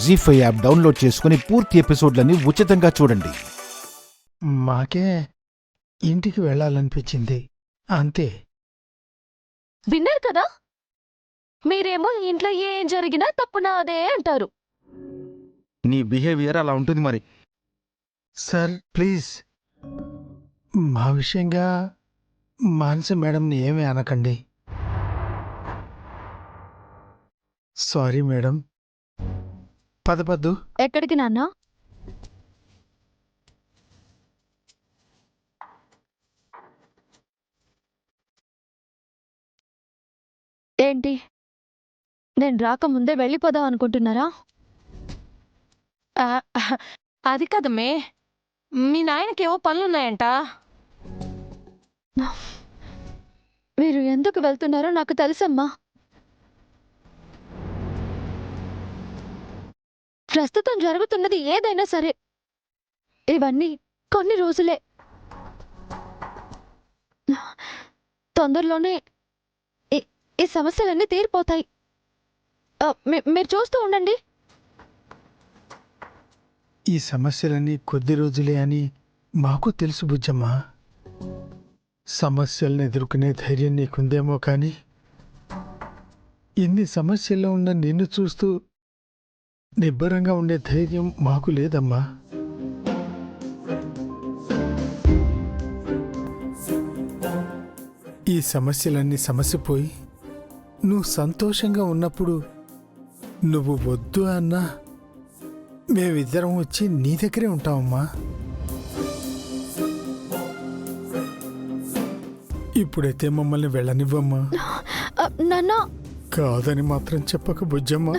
జీ5 app download చేసుకుని పూర్తి ఎపిసోడ్లని ఉచితంగా చూడండి. మాకే ఇంటికి వెళ్ళాలనిపించింది అంతే. విన్నారు కదా, మీరేమో ఇంట్లో ఏం జరిగినా తప్పు నాదే అంటారు. నీ బిహేవియర్ అలా ఉంటుంది మరి. సార్ ప్లీజ్ మా విషయంగా మానస మేడంని ఏమీ అనకండి. Sorry madam. పదపద్దు. ఎక్కడికి నాన్న? ఏంటి, నేను రాకముందే వెళ్ళిపోదాం అనుకుంటున్నారా? అది కదమ్మే, మీ నాయనకేవో పనులున్నాయంట. మీరు ఎందుకు వెళ్తున్నారో నాకు తెలుసమ్మా. ప్రస్తుతం జరుగుతున్నది ఏదైనా సరే, ఇవన్నీ కొన్ని రోజులే. తొందరలోనే ఈ సమస్యలన్నీ తీరిపోతాయి. మీరు చూస్తూ ఉండండి. ఈ సమస్యలన్నీ కొద్ది రోజులే అని మాకు తెలుసు బుజ్జమ్మ. సమస్యలను ఎదుర్కొనే ధైర్యం నీకుందేమో కానీ ఇన్ని సమస్యల్లో ఉన్న నిన్ను చూస్తూ నిబ్బరంగా ఉండే ధైర్యం మాకు లేదమ్మా. ఈ సమస్యలన్నీ సమసిపోయి నువ్వు సంతోషంగా ఉన్నప్పుడు నువ్వు వద్దు అన్నా మేమిద్దరం వచ్చి నీ దగ్గరే ఉంటామమ్మా. ఇప్పుడైతే మమ్మల్ని వెళ్ళనివ్వమ్మా. నాన్న, కాదని మాత్రం చెప్పక బుజ్జమ్మ.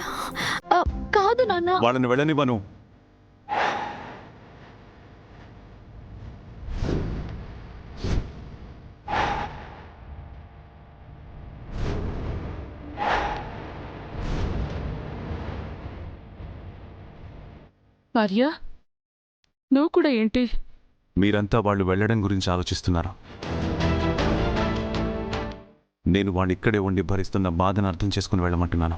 కాదు నాన్న. వాళ్ళని వెళ్ళనివ్వను. ఆర్య, నువ్వు కూడా ఏంటి? మీరంతా వాళ్ళు వెళ్ళడం గురించి ఆలోచిస్తున్నారు. నేను వాడిని ఇక్కడే ఉండి భరిస్తున్న బాధను అర్థం చేసుకుని వెళ్ళమంటున్నాను.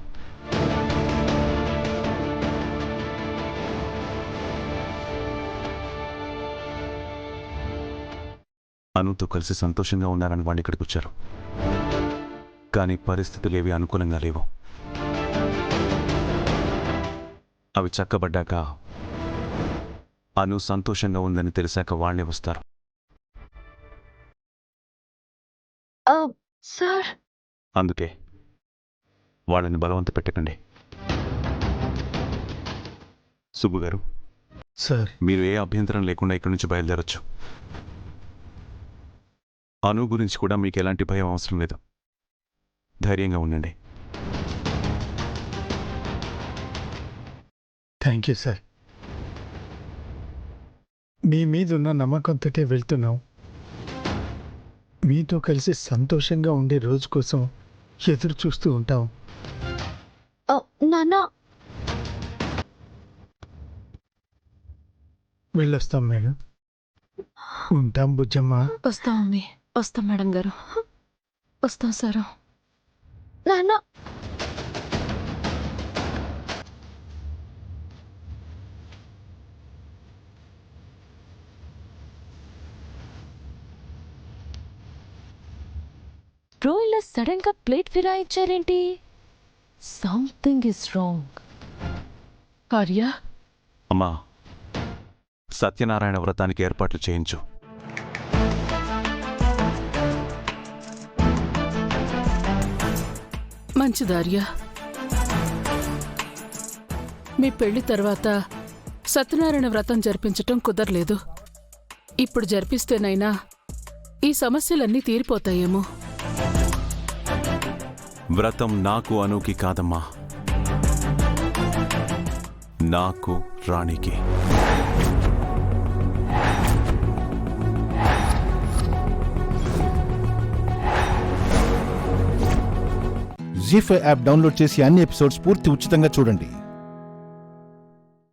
అనుతో కలిసి సంతోషంగా ఉన్నారని వాళ్ళు ఇక్కడికి వచ్చారు. కానీ పరిస్థితులు ఏవి అనుకూలంగా లేవు. అవి చక్కబడ్డాక అను సంతోషంగా ఉందని తెలిసాక వాళ్ళే వస్తారు. సార్, అందుకే వాళ్ళని బలవంత పెట్టకండి. సుబ్బు గారు, సార్ మీరు ఏ అభ్యంతరం లేకుండా ఇక్కడి నుంచి బయలుదేరొచ్చు. అను గురించి కూడా మీకు ఎలాంటి భయం అవసరం లేదు. ధైర్యంగా ఉండండి. Thank you sir. మీ మీదున్న నమ్మకంతోటే వెళ్తున్నాం. మీతో కలిసి సంతోషంగా ఉండే రోజు కోసం ఎదురు చూస్తూ ఉంటాం. నాన్న, వెళ్ళొస్తాం మేడం. ఉంటాం బుజ్జమ్మ. వస్తాం మమ్మీ, వస్తాం మేడం గారు, వస్తాం సారు. నాన్న. బ్రో, ఇలా సడన్ గా ప్లేట్ ఫిరాయించారేంటి? Something is wrong. ఆర్య, అమ్మా, సత్యనారాయణ వ్రతానికి ఏర్పాట్లు చేయించు. మంచిది ఆర్య. మీ పెళ్లి తర్వాత సత్యనారాయణ వ్రతం జరిపించటం కుదరలేదు. ఇప్పుడు జరిపిస్తేనైనా ఈ సమస్యలన్నీ తీరిపోతాయేమో. వ్రతం నాకు అనుకి కాదమ్మా, నాకు రాణికి. జీ5 యాప్ డౌన్లోడ్ చేసి అన్ని ఎపిసోడ్స్ పూర్తి ఉచితంగా చూడండి.